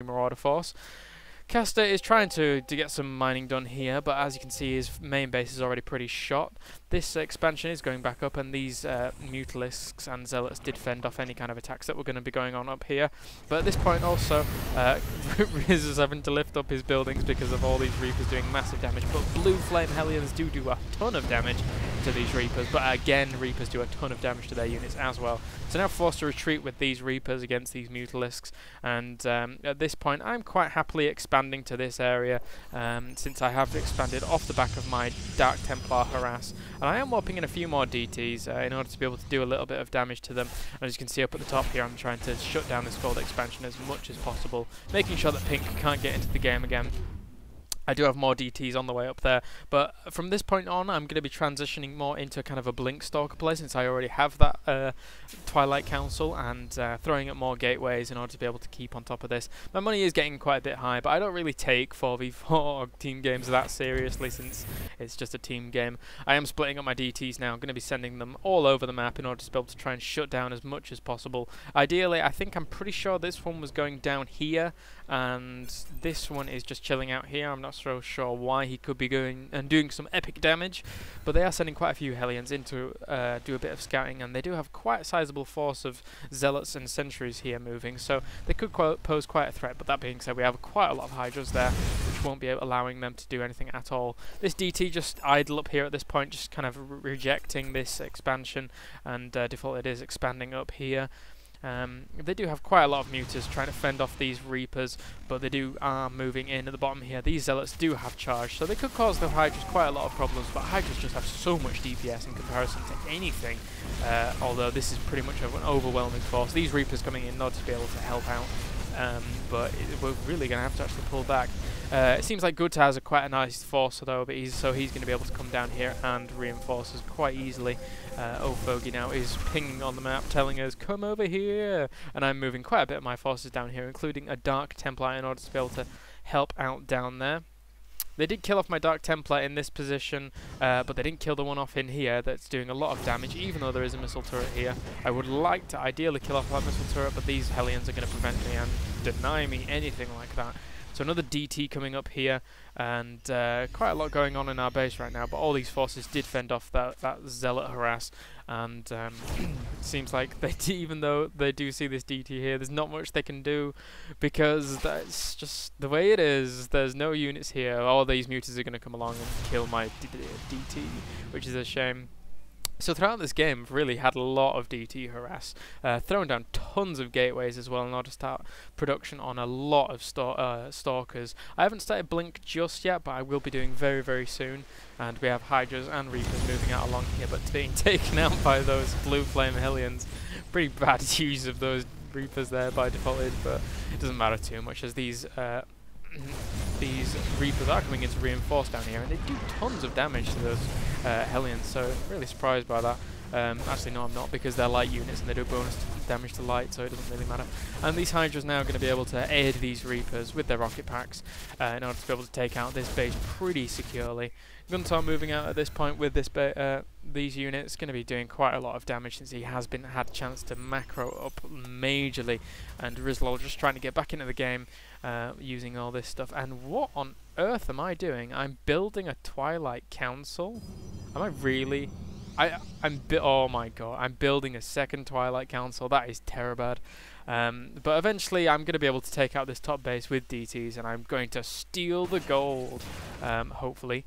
Marauder Force. Caster is trying to get some mining done here, but as you can see, his main base is already pretty shot. This expansion is going back up, and these Mutalisks and Zealots did fend off any kind of attacks that were going to be going on up here. But at this point also, Riz is having to lift up his buildings because of all these Reapers doing massive damage. But Blue Flame Hellions do a ton of damage to these Reapers, but again, Reapers do a ton of damage to their units as well. So now forced to retreat with these Reapers against these Mutalisks, and at this point I'm quite happily expanding to this area, since I have expanded off the back of my Dark Templar harass, and I am warping in a few more DTs in order to be able to do a little bit of damage to them. And as you can see up at the top here, I'm trying to shut down this gold expansion as much as possible, making sure that Pink can't get into the game again. I do have more DTs on the way up there, but from this point on I'm going to be transitioning more into kind of a Blink Stalker play, since I already have that Twilight Council, and throwing up more gateways in order to be able to keep on top of this. My money is getting quite a bit high, but I don't really take 4v4 team games that seriously, since it's just a team game. I am splitting up my DTs now. I'm going to be sending them all over the map in order to be able to try and shut down as much as possible. Ideally, I think I'm pretty sure this one was going down here, and this one is just chilling out here. I'm not so sure why. He could be going and doing some epic damage, but they are sending quite a few Hellions in to do a bit of scouting, and they do have quite a sizable force of Zealots and Sentries here moving, so they could pose quite a threat. But that being said, we have quite a lot of Hydras there, which won't be allowing them to do anything at all. This DT just idle up here at this point, just kind of rejecting this expansion, and default it is expanding up here. They do have quite a lot of Muters trying to fend off these Reapers, but they are moving in at the bottom here. These Zealots do have charge, so they could cause the Hydras quite a lot of problems, but Hydras just have so much DPS in comparison to anything, although this is pretty much an overwhelming force. These Reapers coming in not to be able to help out, but we're really going to have to actually pull back. It seems like Guta has quite a nice force though, but he's going to be able to come down here and reinforce us quite easily. Fogey now is pinging on the map telling us, come over here, and I'm moving quite a bit of my forces down here, including a Dark Templar in order to be able to help out down there. They did kill off my Dark Templar in this position, but they didn't kill the one off in here that's doing a lot of damage, even though there is a missile turret here. I would like to ideally kill off that missile turret, but these Hellions are going to prevent me and deny me anything like that. So another DT coming up here, and quite a lot going on in our base right now, but all these forces did fend off that Zealot harass, and it seems like even though they do see this DT here, there's not much they can do, because that's just the way it is. There's no units here. All these Mutants are going to come along and kill my DT, which is a shame. So throughout this game, I've really had a lot of DT harass, thrown down tons of gateways as well in order to start production on a lot of Stalkers. I haven't started Blink just yet, but I will be doing very, very soon. And we have Hydras and Reapers moving out along here, but being taken out by those Blue Flame Hellions. Pretty bad use of those Reapers there by default, but it doesn't matter too much, as these Reapers are coming in to reinforce down here, and they do tons of damage to those Hellions, so really surprised by that. Actually no, I'm not, because they're light units and they do bonus damage to light, so it doesn't really matter. And these Hydras now are going to be able to aid these Reapers with their rocket packs in order to be able to take out this base pretty securely. Guntar moving out at this point with this these units, going to be doing quite a lot of damage, since he has had a chance to macro up majorly, and Rizlol just trying to get back into the game using all this stuff. And what on earth am I doing? I'm building a Twilight Council? Am I really? Oh my god, I'm building a second Twilight Council. That is terrible. But eventually I'm going to be able to take out this top base with DTs, and I'm going to steal the gold, hopefully.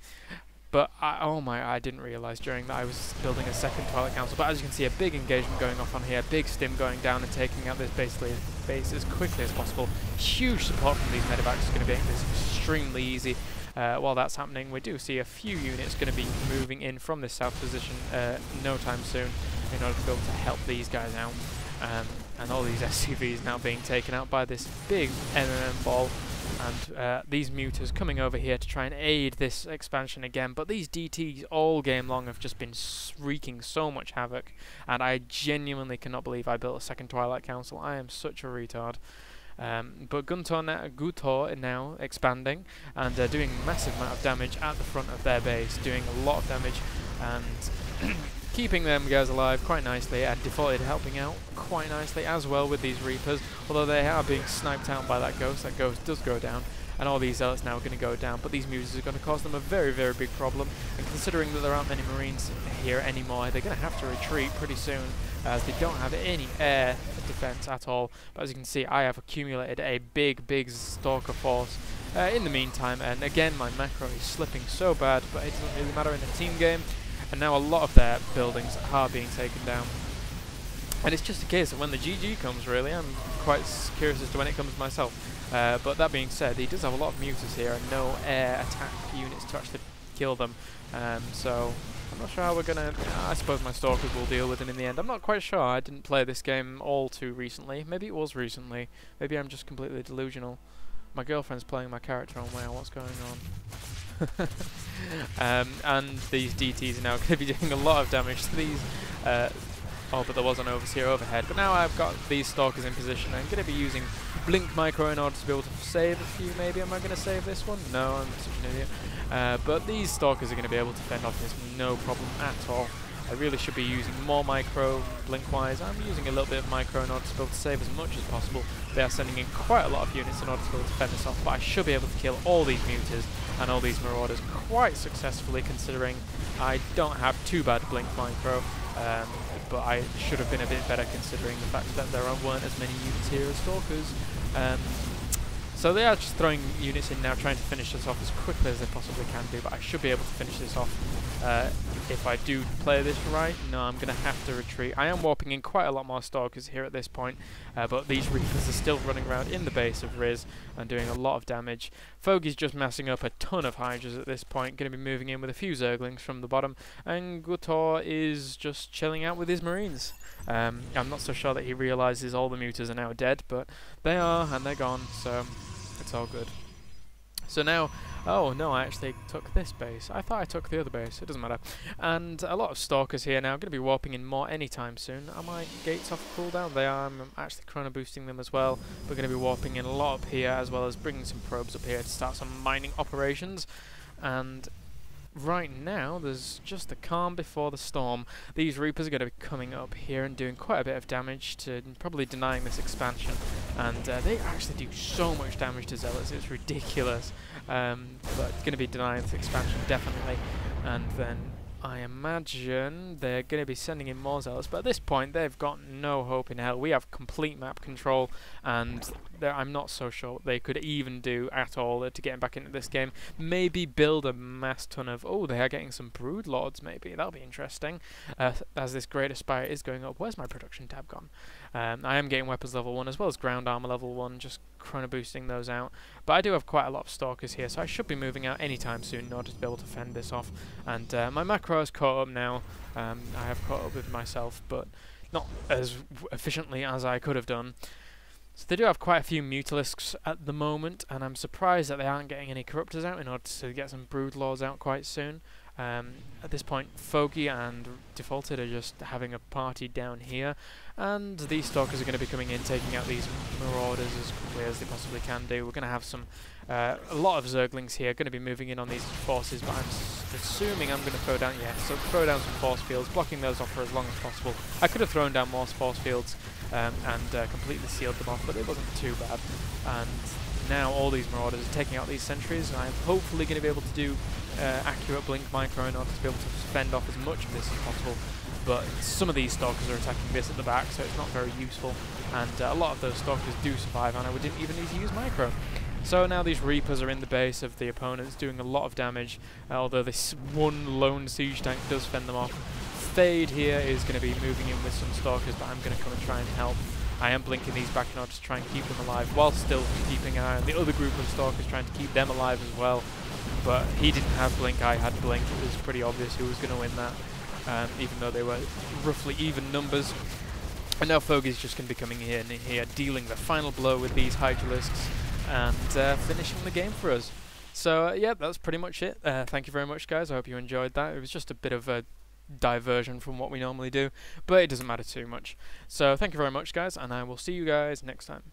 But I didn't realise during that I was building a second Twilight Council. But as you can see, a big engagement going off on here, big stim going down and taking out this base as quickly as possible. Huge support from these medevacs is going to make this extremely easy. While that's happening, we do see a few units going to be moving in from this south position no time soon, in order to be able to help these guys out. And all these SCVs now being taken out by this big MMM ball, and these Muters coming over here to try and aid this expansion again. But these DTs all game long have just been wreaking so much havoc, and I genuinely cannot believe I built a second Twilight Council. I am such a retard. But Gutor now expanding and doing a massive amount of damage at the front of their base, doing a lot of damage, and keeping them guys alive quite nicely, and Defaulted helping out quite nicely as well with these Reapers, although they are being sniped out by that Ghost. That Ghost does go down, and all these Zealots now are going to go down, but these Muses are going to cause them a very, very big problem, and considering that there aren't many Marines here anymore, they're going to have to retreat pretty soon, as they don't have any air defense at all. But as you can see, I have accumulated a big Stalker force in the meantime, and again my macro is slipping so bad, but it doesn't really matter in a team game, and now a lot of their buildings are being taken down. And it's just a case of when the GG comes, really. I'm quite curious as to when it comes myself. But that being said, he does have a lot of Mutas here and no air attack units to actually kill them. So I'm not sure how we're going to... I suppose my Stalkers will deal with him in the end. I'm not quite sure. I didn't play this game all too recently. Maybe it was recently. Maybe I'm just completely delusional. My girlfriend's playing my character on WoW. What's going on? And these DTs are now going to be doing a lot of damage to these... oh, but there was an Overseer overhead. But now I've got these Stalkers in position. I'm going to be using Blink Micro in order to be able to save a few, maybe. Am I going to save this one? No, I'm such an idiot. But these Stalkers are going to be able to fend off this no problem at all. I really should be using more Micro, Blink-wise. I'm using a little bit of Micro in order to be able to save as much as possible. They are sending in quite a lot of units in order to be able to fend this off, but I should be able to kill all these Mutas and all these Marauders quite successfully, considering I don't have too bad Blink Micro. But I should have been a bit better considering the fact that there weren't as many units here as Stalkers. So they are just throwing units in now, trying to finish this off as quickly as they possibly can do, but I should be able to finish this off if I do play this right. No, I'm going to have to retreat. I am warping in quite a lot more Stalkers here at this point, but these Reapers are still running around in the base of Riz and doing a lot of damage. Foggy's just massing up a ton of Hydras at this point, going to be moving in with a few Zerglings from the bottom, and Gutor is just chilling out with his Marines. I'm not so sure that he realises all the Mutas are now dead, but they are, and they're gone, so it's all good. So now, oh no, I actually took this base. I thought I took the other base, it doesn't matter. And a lot of Stalkers here now. I'm going to be warping in more anytime soon. Are my gates off cooldown? They are. I'm actually chrono boosting them as well. We're going to be warping in a lot up here, as well as bringing some probes up here to start some mining operations. And right now, there's just the calm before the storm. These Reapers are going to be coming up here and doing quite a bit of damage, to probably denying this expansion. And they actually do so much damage to Zealots, it's ridiculous. But it's going to be denying this expansion, definitely. And then I imagine they're going to be sending in more Zealots, but at this point they've got no hope in hell. We have complete map control, and I'm not so sure what they could even do at all to get back into this game. Maybe build a mass ton of... Oh, they are getting some Brood Lords, maybe. That'll be interesting. As this Great Aspire is going up. Where's my production tab gone? I am getting weapons level 1 as well as ground armor level 1, just chrono boosting those out. But I do have quite a lot of Stalkers here, so I should be moving out anytime soon in order to be able to fend this off. And my macro has caught up now. I have caught up with myself, but not as efficiently as I could have done. So they do have quite a few Mutalisks at the moment, and I'm surprised that they aren't getting any Corruptors out in order to get some Brood Lords out quite soon. At this point, Foggy and Defaulted are just having a party down here, and these Stalkers are going to be coming in, taking out these Marauders as quickly as they possibly can do. We're going to have some a lot of Zerglings here, going to be moving in on these forces, but I'm assuming I'm going to throw down, so throw down some force fields, blocking those off for as long as possible. I could have thrown down more force fields and completely sealed them off, but it wasn't too bad. And now all these Marauders are taking out these sentries, and I'm hopefully going to be able to do accurate Blink Micro in order to be able to fend off as much of this as possible. But some of these Stalkers are attacking this at the back, so it's not very useful, and a lot of those Stalkers do survive, and I didn't even need to use Micro. So now these Reapers are in the base of the opponents, doing a lot of damage, although this one lone siege tank does fend them off. Fade here is going to be moving in with some Stalkers, but I'm going to come and try and help. I am blinking these back in order to try and keep them alive, while still keeping an eye on the other group of Stalkers, trying to keep them alive as well. But he didn't have Blink, I had Blink. It was pretty obvious who was going to win that, even though they were roughly even numbers. And now Foggy's just going to be coming in here, dealing the final blow with these Hydralisks, and finishing the game for us. So yeah, that's pretty much it. Thank you very much, guys. I hope you enjoyed that. It was just a bit of a diversion from what we normally do, but it doesn't matter too much. So thank you very much, guys, and I will see you guys next time.